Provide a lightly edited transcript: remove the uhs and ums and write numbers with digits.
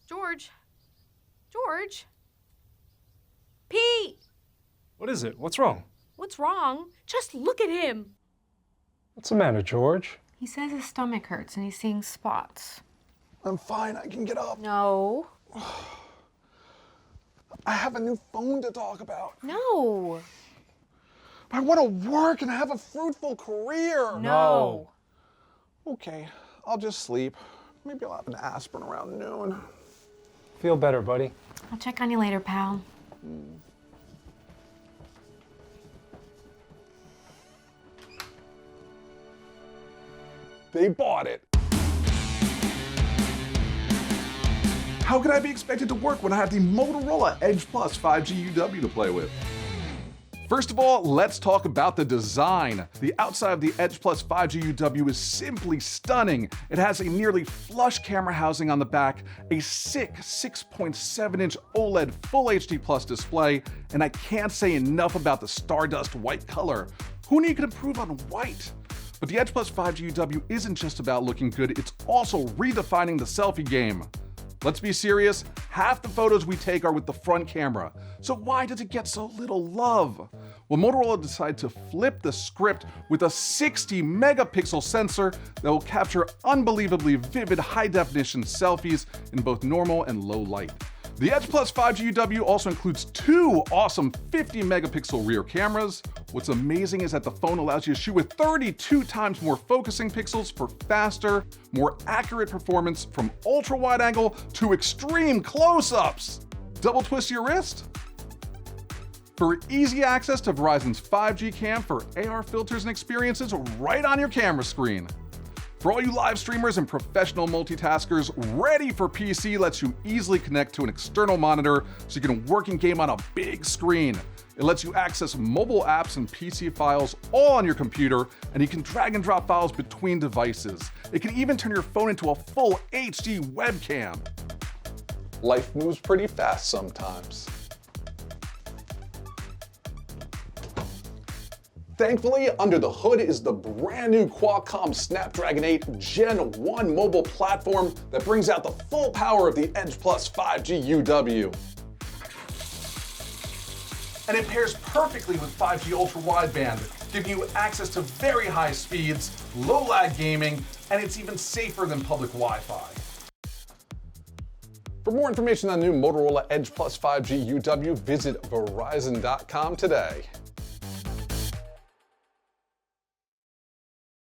George? George? Pete! What is it? What's wrong? What's wrong? Just look at him. What's the matter, George? He says his stomach hurts and he's seeing spots. I'm fine, I can get up. No. I have a new phone to talk about. No. I want to work and have a fruitful career. No. Okay, I'll just sleep. Maybe I'll have an aspirin around noon. Feel better, buddy. I'll check on you later, pal. They bought it. How can I be expected to work when I have the Motorola Edge Plus 5G UW to play with? First of all, let's talk about the design. The outside of the Edge Plus 5G UW is simply stunning. It has a nearly flush camera housing on the back, a sick 6.7-inch OLED Full HD Plus display, and I can't say enough about the Stardust white color. Who knew you could improve on white? But the Edge Plus 5G UW isn't just about looking good, it's also redefining the selfie game. Let's be serious, half the photos we take are with the front camera. So why does it get so little love? Well, Motorola decided to flip the script with a 60 megapixel sensor that will capture unbelievably vivid high-definition selfies in both normal and low light. The Edge Plus 5G UW also includes two awesome 50 megapixel rear cameras. What's amazing is that the phone allows you to shoot with 32 times more focusing pixels for faster, more accurate performance from ultra wide angle to extreme close-ups. Double twist your wrist? For easy access to Verizon's 5G cam for AR filters and experiences right on your camera screen. For all you live streamers and professional multitaskers, Ready for PC lets you easily connect to an external monitor so you can work and game on a big screen. It lets you access mobile apps and PC files all on your computer, and you can drag and drop files between devices. It can even turn your phone into a full HD webcam. Life moves pretty fast sometimes. Thankfully, under the hood is the brand new Qualcomm Snapdragon 8 Gen 1 mobile platform that brings out the full power of the Edge Plus 5G UW. And it pairs perfectly with 5G ultra wideband, giving you access to very high speeds, low lag gaming, and it's even safer than public Wi-Fi. For more information on the new Motorola Edge Plus 5G UW, visit Verizon.com today.